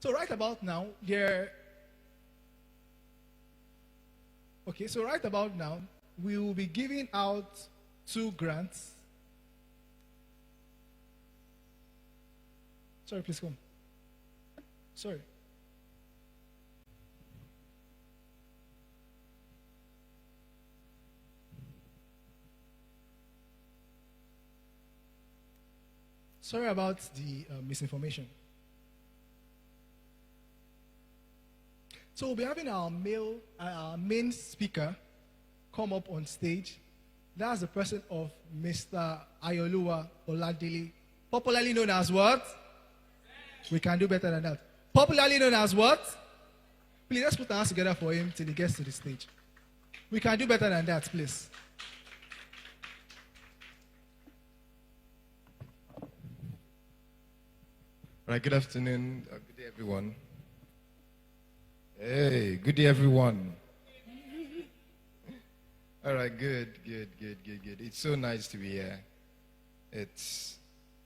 So right about now, there. Okay, so right about now, we will be giving out two grants. Sorry, please come. Sorry. Sorry about the misinformation. So we'll be having our main speaker come up on stage. That's the person of Mr. Ayoluwa Oladele, popularly known as what? We can do better than that. Popularly known as what? Please, let's put our hands together for him till he gets to the stage. We can do better than that, please. Right, good afternoon. Good day, everyone. Hey, good day, everyone. All right, good. It's so nice to be here. It's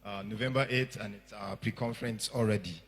November 8th, and it's our pre-conference already.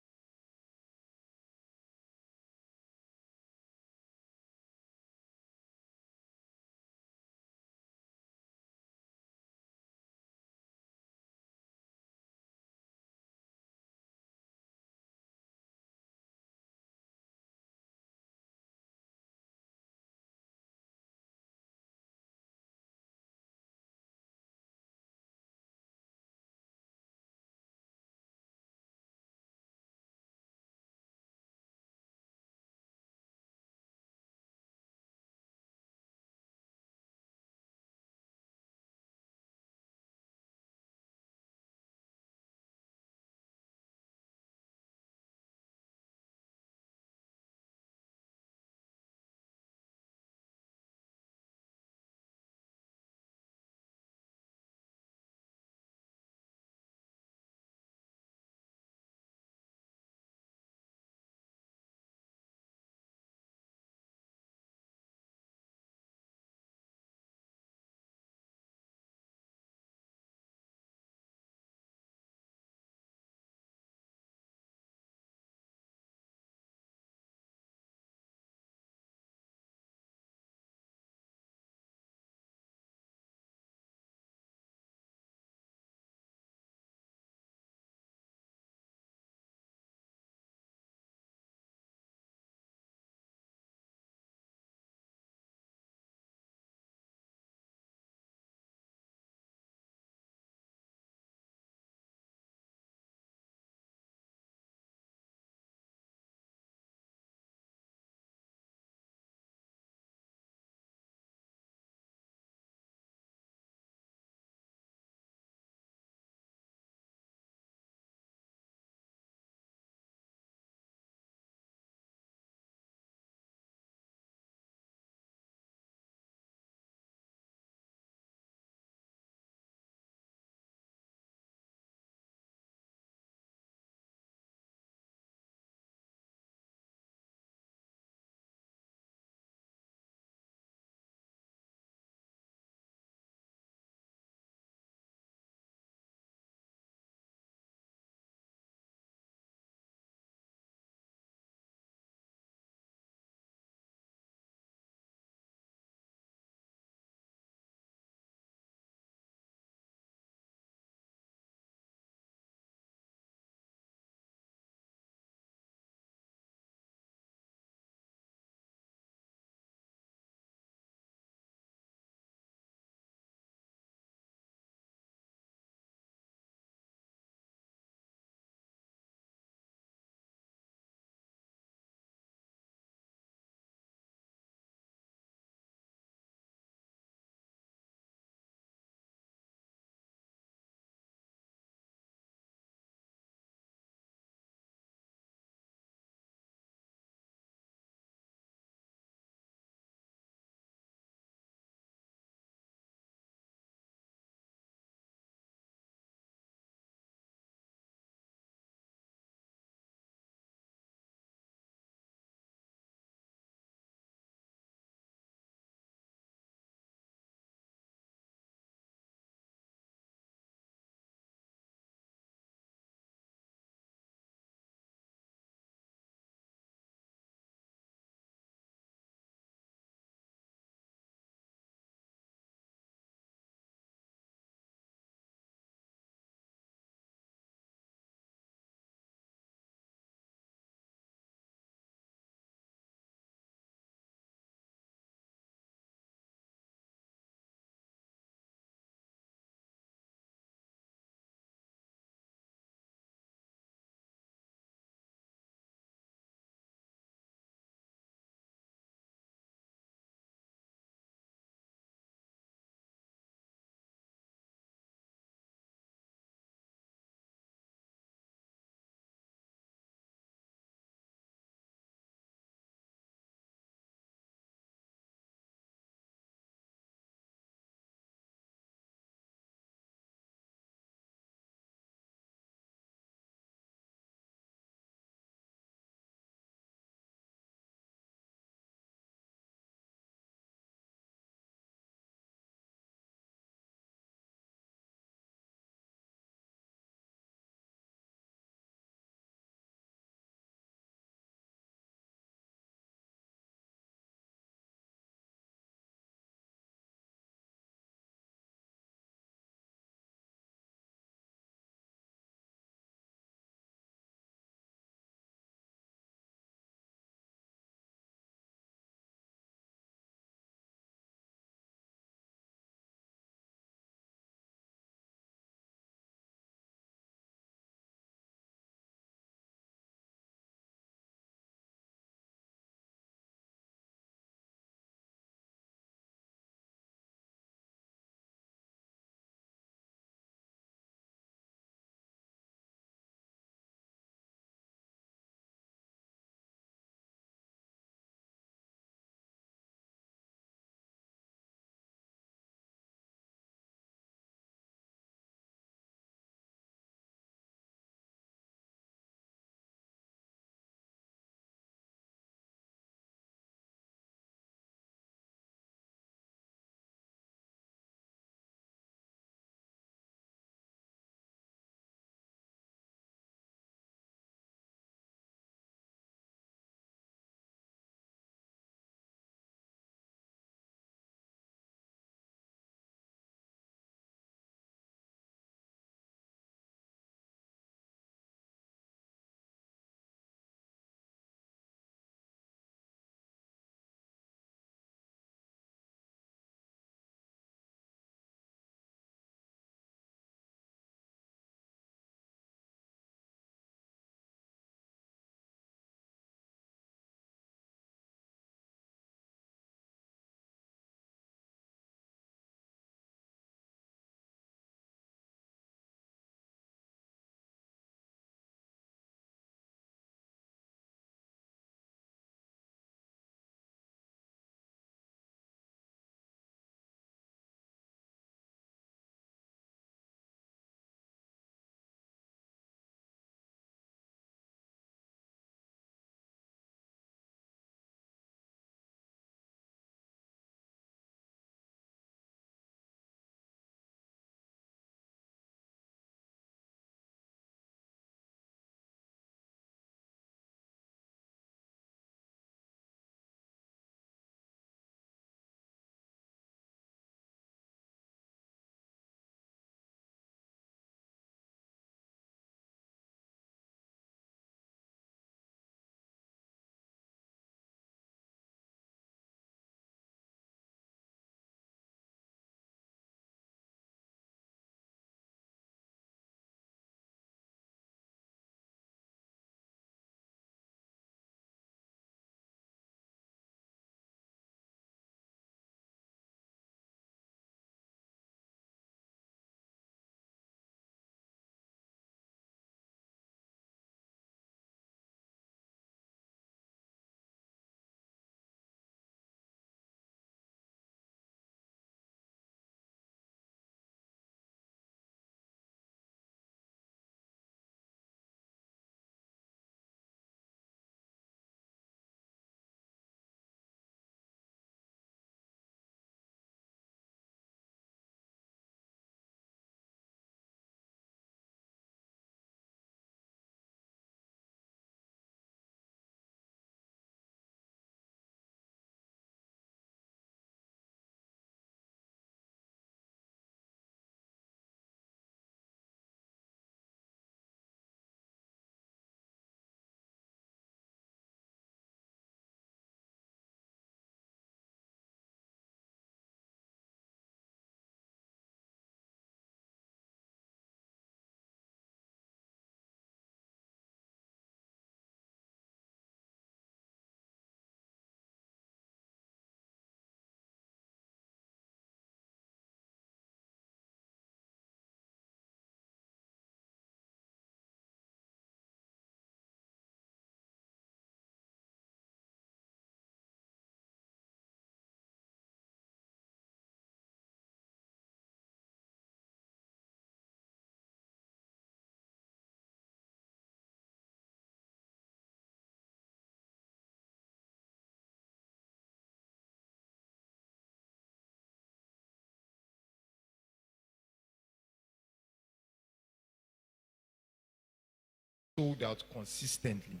sold out consistently.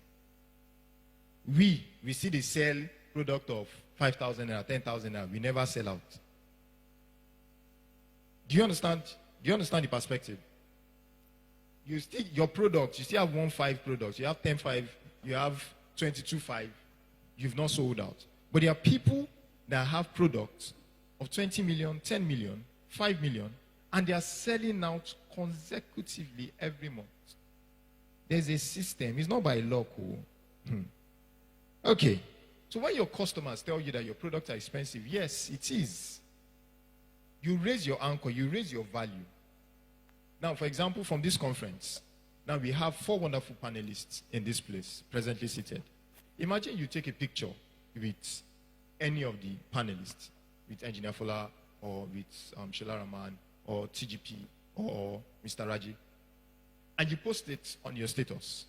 We see the sell product of 5,000 naira, 10,000 naira. We never sell out. Do you understand? Do you understand the perspective? You still your products. You still have 1.5 products. You have 10.5. You have 22.5. You've not sold out. But there are people that have products of 20 million, 10 million, 5 million, and they are selling out consecutively every month. There's a system. It's not by luck. Okay. So when your customers tell you that your products are expensive, yes, it is. You raise your anchor, you raise your value. Now, for example, from this conference, now we have 4 wonderful panelists in this place, presently seated. Imagine you take a picture with any of the panelists, with Engineer Fola, or with Shola Rahman, or TGP, or Mr. Raji, and you post it on your status.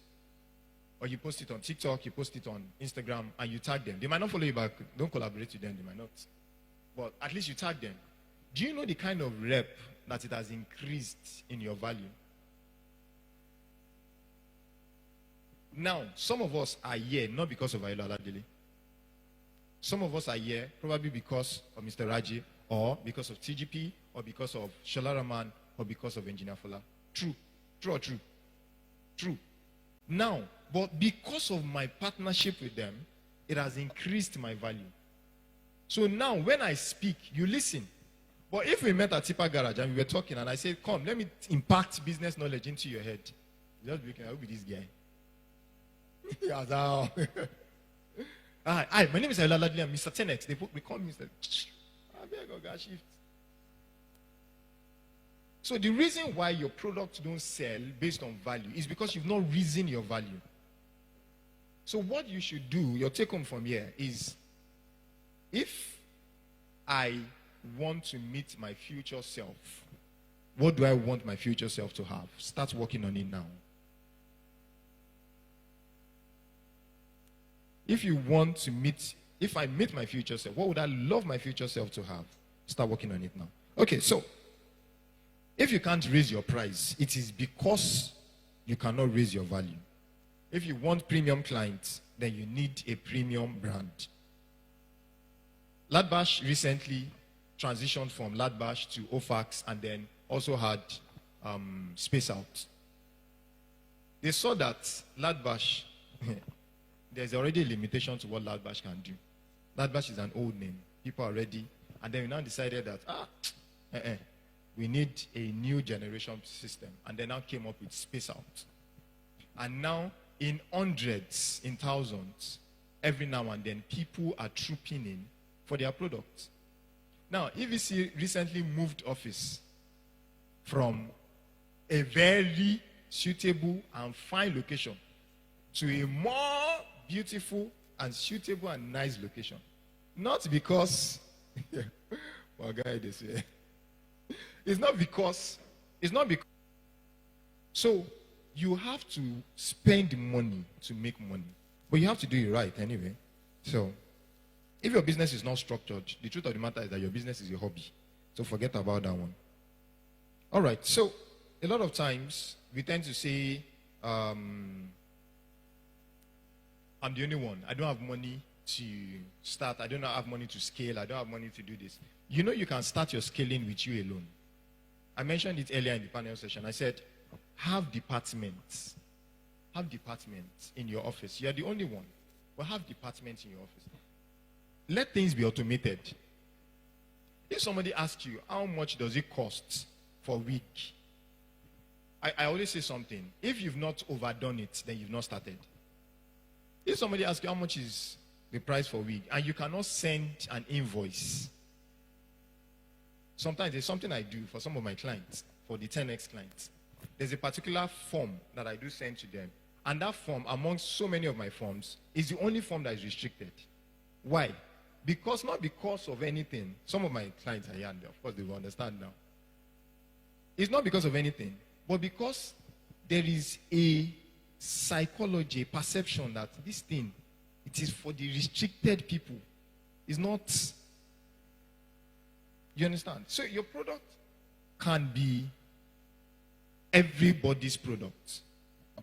Or you post it on TikTok, you post it on Instagram, and you tag them. They might not follow you back. Don't collaborate with them, they might not. But at least you tag them. Do you know the kind of rep that it has increased in your value? Now, some of us are here not because of Ayolo Aladele. Some of us are here probably because of Mr. Raji, or because of TGP, or because of Shola Rahman, or because of Engineer Fola. True. True or true? True. Now, but because of my partnership with them, it has increased my value. So now, when I speak, you listen. But if we met at Tipa Garage and we were talking and I said, come, let me impact business knowledge into your head. You just be looking, I will be this guy. Hi, my name is Ayolo Aladele. I'm Mr. Tenex. They call me Mr. Shift. So the reason why your products don't sell based on value is because you've not risen your value. So what you should do, your take home from here is, if I want to meet my future self, what do I want my future self to have? Start working on it now. If I meet my future self, what would I love my future self to have? Start working on it now. Okay, so if you can't raise your price, it is because you cannot raise your value. If you want premium clients, then you need a premium brand. Ladbash recently transitioned from Ladbash to Ofax and then also had Space Out. They saw that Ladbash, there's already a limitation to what Ladbash can do. Ladbash is an old name. People are ready. And then we now decided that, we need a new generation system. And they now came up with Space Out. And now, in hundreds, in thousands, every now and then, people are trooping in for their products. Now, EVC recently moved office from a very suitable and fine location to a more beautiful and suitable and nice location. Not because, my guy this way. It's not because. So, you have to spend money to make money. But you have to do it right anyway. So, if your business is not structured, the truth of the matter is that your business is a hobby. So forget about that one. All right. So a lot of times we tend to say, I'm the only one. I don't have money to start. I don't have money to scale. I don't have money to do this. You know you can start your scaling with you alone. I mentioned it earlier in the panel session. I said, have departments. Have departments in your office. You're the only one. But have departments in your office. Let things be automated. If somebody asks you, how much does it cost for a week? I always say something. If you've not overdone it, then you've not started. If somebody asks you how much is the price for a week, and you cannot send an invoice, sometimes there's something I do for some of my clients, for the 10X clients. There's a particular form that I do send to them. And that form, amongst so many of my forms, is the only form that is restricted. Why? Not because of anything. Some of my clients are here, and of course they will understand now. It's not because of anything, but because there is a psychology, a perception that this thing, it is for the restricted people. It's not. You understand? So your product can be everybody's product.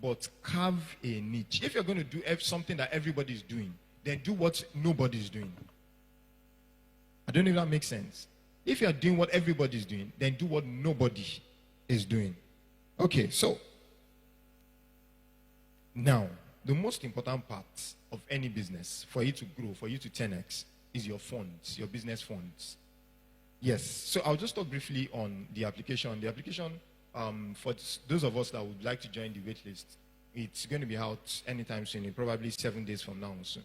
but carve a niche. If you're going to do something that everybody is doing, then do what nobody is doing. I don't know if that makes sense. If you're doing what everybody is doing, then do what nobody is doing. Okay, so now the most important part of any business for you to grow, for you to 10x, is your funds, your business funds. Yes, so I'll just talk briefly on the application. The application, for those of us that would like to join the wait list, it's going to be out anytime soon, probably 7 days from now or so.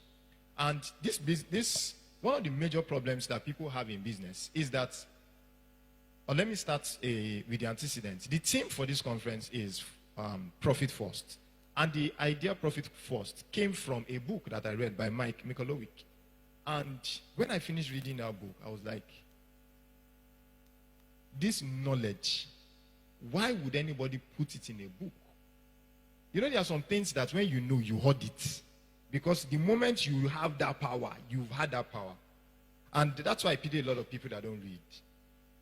And this one of the major problems that people have in business is that, or let me start with the antecedents. The theme for this conference is Profit First. And the idea Profit First came from a book that I read by Mike Michalowicz. And when I finished reading that book, I was like, this knowledge, why would anybody put it in a book? You know, there are some things that when you know, you hold it. Because the moment you have that power, you've had that power. And that's why I pity a lot of people that don't read.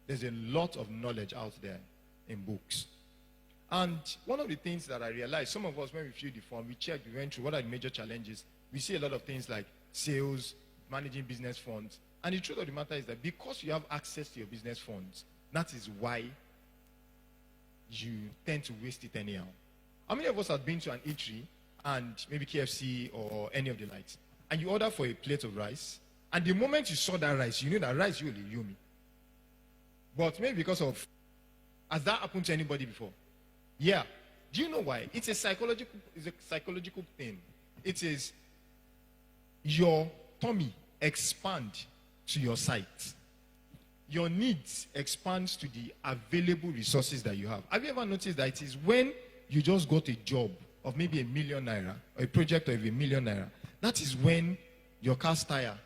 There's a lot of knowledge out there in books. And one of the things that I realized, some of us, when we filled the form, we checked, we went through what are the major challenges. We see a lot of things like sales, managing business funds. And the truth of the matter is that because you have access to your business funds, that is why you tend to waste it anyhow. How many of us have been to an eatery and maybe KFC or any of the likes, and you order for a plate of rice, and the moment you saw that rice, you knew that rice you will yummy. But maybe because of, has that happened to anybody before? Yeah. Do you know why? It's a psychological thing. It is your tummy expand to your sight. Your needs expands to the available resources that you have. Have you ever noticed that it is when you just got a job of maybe ₦1 million or a project of ₦1 million, that is when your car's tire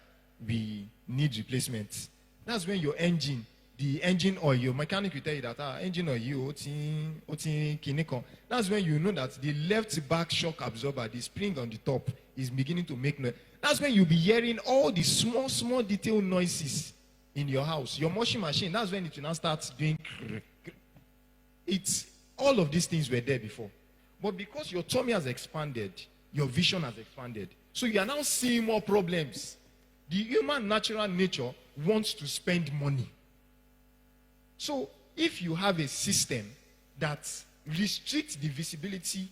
will need replacement. That's when your engine, the engine oil, your mechanic will tell you that engine oil, that's when you know that the left back shock absorber, the spring on the top, is beginning to make noise. That's when you'll be hearing all the small detailed noises in your house. Your washing machine, that's when it will now start doing. It's all of these things were there before. But because your tummy has expanded, your vision has expanded. So you are now seeing more problems. The human natural nature wants to spend money. So if you have a system that restricts the visibility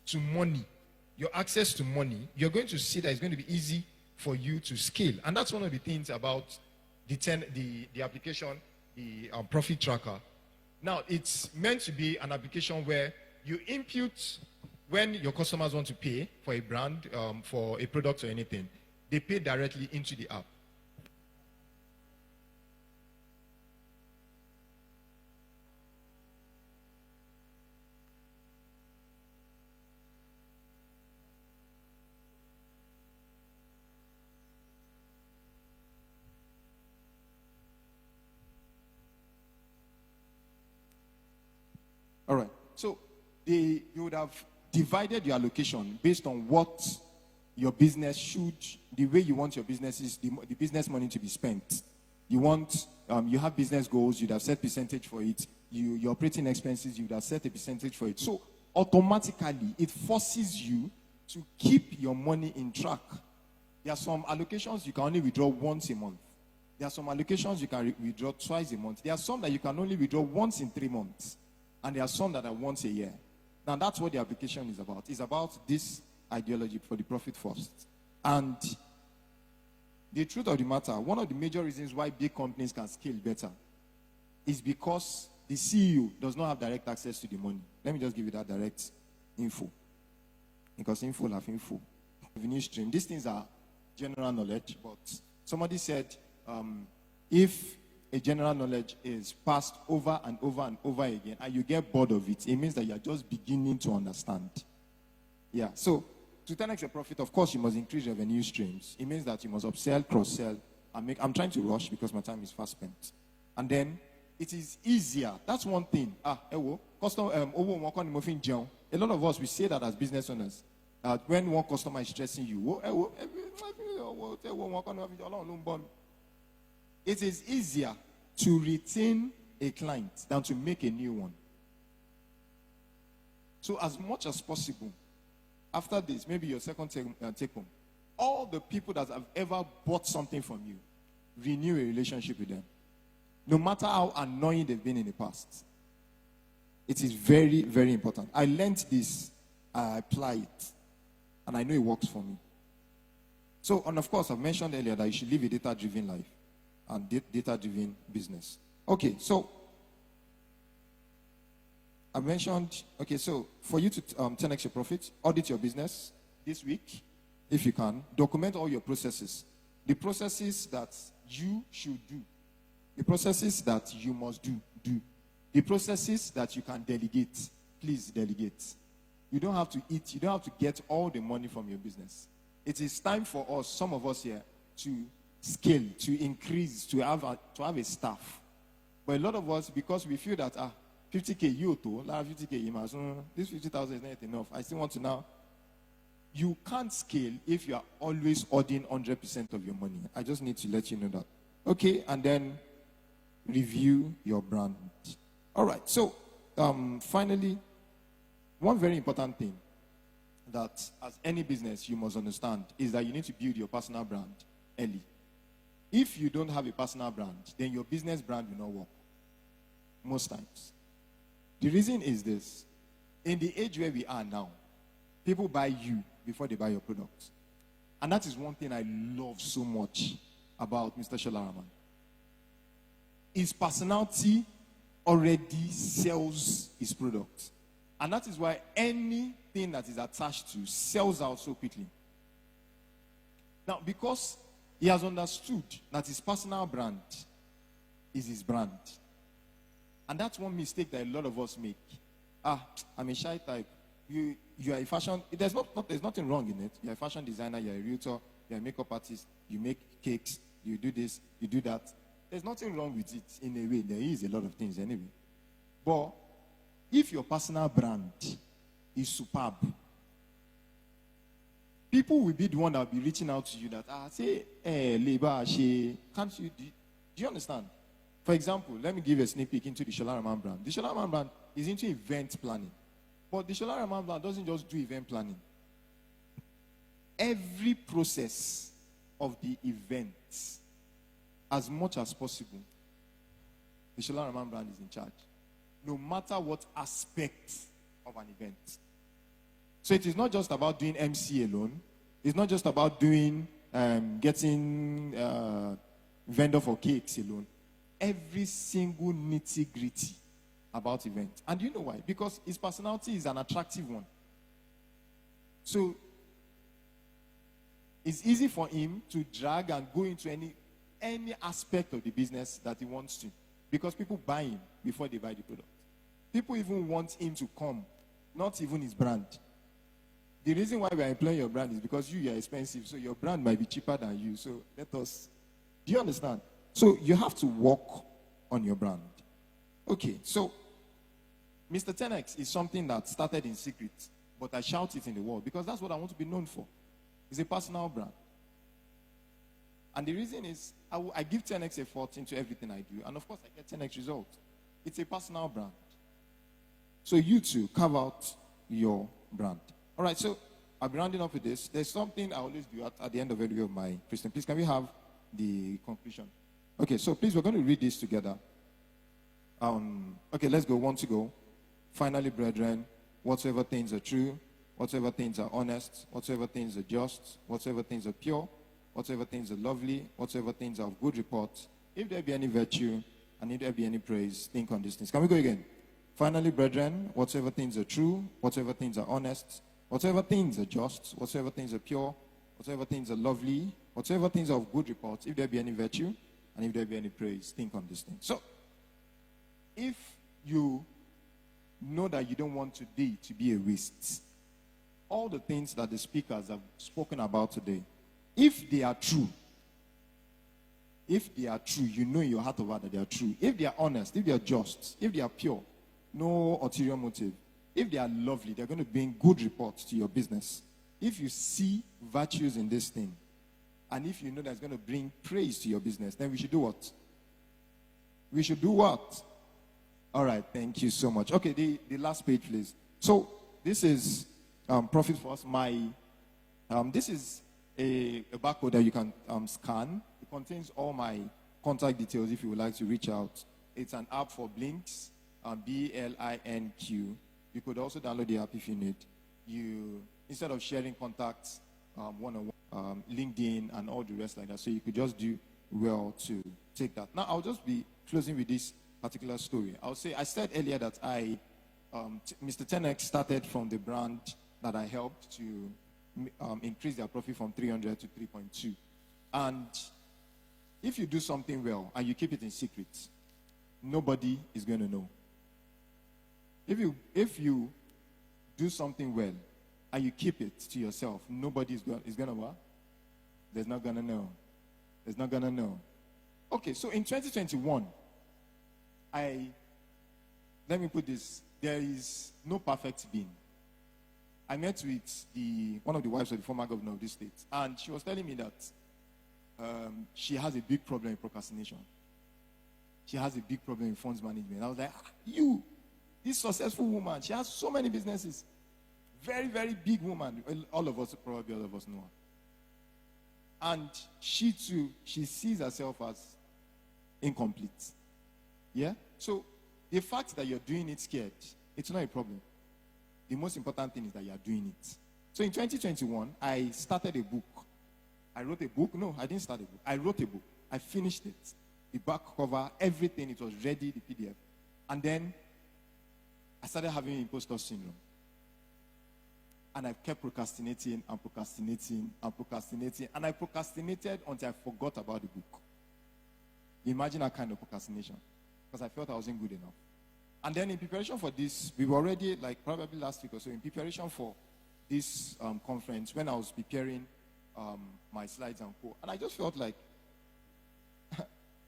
to money, your access to money, you're going to see that it's going to be easy for you to scale. And that's one of the things about the application, the profit tracker. Now, it's meant to be an application where you input when your customers want to pay for a brand, for a product or anything, they pay directly into the app. All right. So you would have divided your allocation based on what your business should, the way you want your businesses, the business money to be spent. You want, you have business goals, you'd have set percentage for it. Your operating expenses, you'd have set a percentage for it. So automatically, it forces you to keep your money in track. There are some allocations you can only withdraw once a month. There are some allocations you can withdraw twice a month. There are some that you can only withdraw once in 3 months. And there are some that are once a year. Now, that's what the application is about. It's about this ideology for the profit first. And the truth of the matter, one of the major reasons why big companies can scale better is because the CEO does not have direct access to the money. Let me just give you that direct info. Because info have info. Revenue stream. These things are general knowledge, but somebody said if a general knowledge is passed over and over and over again, and you get bored of it, it means that you are just beginning to understand. Yeah, so to 10x your profit, of course, you must increase revenue streams. It means that you must upsell, cross-sell, and make. I'm trying to rush because my time is fast spent. And then it is easier. That's one thing. A lot of us, we say that as business owners. When one customer is stressing you, it is easier to retain a client than to make a new one. So as much as possible, after this, maybe your second take home, all the people that have ever bought something from you, renew a relationship with them. No matter how annoying they've been in the past. It is very, very important. I learned this, I apply it, and I know it works for me. So, and of course, I've mentioned earlier that you should live a data-driven life and data-driven business. Okay, so I mentioned, okay, so for you to 10x your profit, audit your business this week, if you can. Document all your processes. The processes that you should do. The processes that you must do. The processes that you can delegate. Please delegate. You don't have to eat. You don't have to get all the money from your business. It is time for us, some of us here, to scale, to increase, to have a staff. But a lot of us, because we feel that 50K you too, 50K you must, this 50,000 is not enough. I still want to now. You can't scale if you are always auditing 100% of your money. I just need to let you know that. Okay, and then review your brand. All right, so finally, one very important thing that as any business you must understand is that you need to build your personal brand early. If you don't have a personal brand, then your business brand will not work. Most times. The reason is this. In the age where we are now, people buy you before they buy your products. And that is one thing I love so much about Mr. Shola Rahman. His personality already sells his product. And that is why anything that is attached to sells out so quickly. Now, because he has understood that his personal brand is his brand. And that's one mistake that a lot of us make. I'm a shy type. You are a fashion, there's nothing wrong in it. You're a fashion designer, you're a realtor, you're a makeup artist, you make cakes, you do this, you do that. There's nothing wrong with it in a way. There is a lot of things anyway. But if your personal brand is superb, people will be the one that will be reaching out to you that, say, labor, can't you do you understand? For example, let me give a sneak peek into the Shola Rahman brand. The Shola Rahman brand is into event planning. But the Shola Rahman brand doesn't just do event planning. Every process of the event, as much as possible, the Shola Rahman brand is in charge. No matter what aspect of an event. So it is not just about doing MC alone. It's not just about doing, getting vendor for cakes alone. Every single nitty-gritty about events. And you know why? Because his personality is an attractive one. So it's easy for him to drag and go into any aspect of the business that he wants to. Because people buy him before they buy the product. People even want him to come, not even his brand. The reason why we are employing your brand is because you are expensive, so your brand might be cheaper than you. So let us, do you understand? So you have to work on your brand. Okay, so Mr. 10X is something that started in secret, but I shout it in the world because that's what I want to be known for. It's a personal brand. And the reason is I give 10X effort into everything I do, and of course I get 10X results. It's a personal brand. So you too, carve out your brand. All right, so I'll be rounding up with this. There's something I always do at the end of every of my Christian. Please, can we have the conclusion? Okay, so please, we're going to read this together. Okay, let's go. 1 to go. Finally, brethren, whatsoever things are true, whatsoever things are honest, whatsoever things are just, whatsoever things are pure, whatsoever things are lovely, whatsoever things are of good report, if there be any virtue, and if there be any praise, think on these things. Can we go again? Finally, brethren, whatsoever things are true, whatsoever things are honest, whatsoever things are just, whatsoever things are pure, whatsoever things are lovely, whatsoever things are of good report, if there be any virtue, and if there be any praise, think on these things. So, if you know that you don't want today to be a waste, all the things that the speakers have spoken about today, if they are true, you know in your heart of heart that they are true. If they are honest, if they are just, if they are pure, no ulterior motive. If they are lovely, they're going to bring good reports to your business. If you see virtues in this thing, and if you know that's going to bring praise to your business, then we should do what? We should do what? All right, thank you so much. Okay, the last page, please. So, this is Profit First. This is a barcode that you can scan. It contains all my contact details if you would like to reach out. It's an app for Blinks, BLINQ. You could also download the app if you need. Instead of sharing contacts one-on-one, LinkedIn and all the rest like that, so you could just do well to take that. Now, I'll just be closing with this particular story. I said earlier that Mr. 10X started from the brand that I helped to increase their profit from 300 to 3.2. And if you do something well and you keep it in secret, nobody is going to know. If you do something well and you keep it to yourself, nobody is going to what? There's not going to know. There's not going to know. Okay, so in 2021, let me put this, there is no perfect being. I met with one of the wives of the former governor of this state, and she was telling me that she has a big problem in procrastination. She has a big problem in funds management. I was like, this successful woman, she has so many businesses. Very, very big woman. All of us know her. And she too, she sees herself as incomplete. Yeah? So the fact that you're doing it scared, it's not a problem. The most important thing is that you're doing it. So in 2021, I started a book. I wrote a book. No, I didn't start a book. I wrote a book. I finished it. The back cover, everything, it was ready, the PDF. And then I started having imposter syndrome. And I kept procrastinating and procrastinating and procrastinating. And I procrastinated until I forgot about the book. Imagine that kind of procrastination. Because I felt I wasn't good enough. And then in preparation for this, we were already, like probably last week or so, in preparation for this conference, when I was preparing my slides and co. And I just felt like,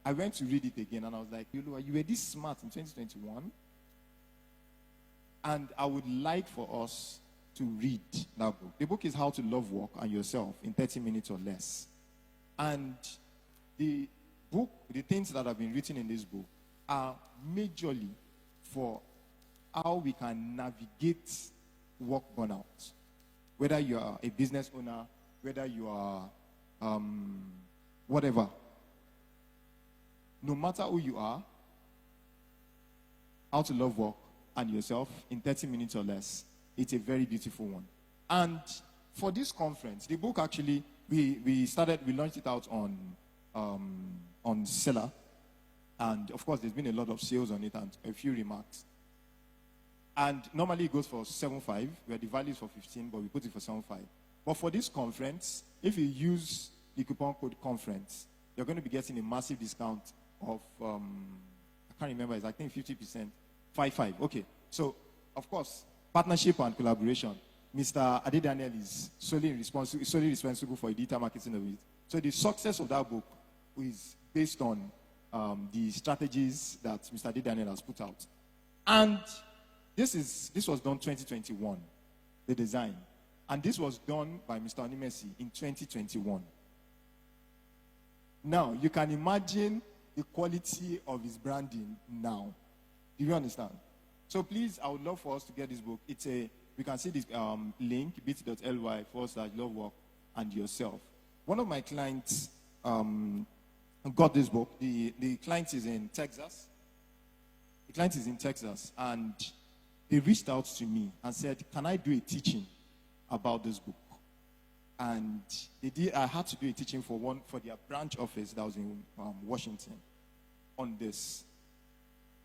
I went to read it again, and I was like, you were this smart in 2021. And I would like for us to read that book. The book is How to Love Work and Yourself in 30 minutes or less. And the book, the things that have been written in this book are majorly for how we can navigate work burnout. Whether you are a business owner, whether you are whatever. No matter who you are, How to Love Work and Yourself in 30 minutes or less. It's a very beautiful one. And for this conference, the book actually, we launched it out on Seller. And of course, there's been a lot of sales on it and a few remarks. And normally it goes for 7.5, where the value is for 15, but we put it for 7.5. But for this conference, if you use the coupon code conference, you're going to be getting a massive discount of, I can't remember, it's I think 50%, 5.5. Okay. So, of course, partnership and collaboration. Mr. Adedaniel is solely responsible for the digital marketing of it. So the success of that book is based on the strategies that Mr. Adedaniel has put out. And this was done 2021, the design. And this was done by Mr. Onimesi in 2021. Now, you can imagine the quality of his branding now. Do you understand? So please, I would love for us to get this book. We can see this link, bit.ly/Love Work and Yourself. One of my clients got this book. The client is in Texas. The client is in Texas, and they reached out to me and said, can I do a teaching about this book? And I had to do a teaching for their branch office that was in Washington on this.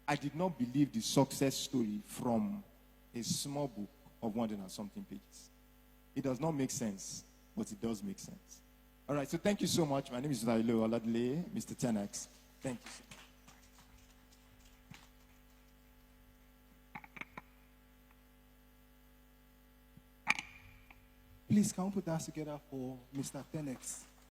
I did not believe the success story from a small book of 100 and something pages. It does not make sense, but it does make sense. All right, so thank you so much. My name is Dailo Oladile, Mr. 10X. Thank you. Please, can we put that together for Mr. 10X?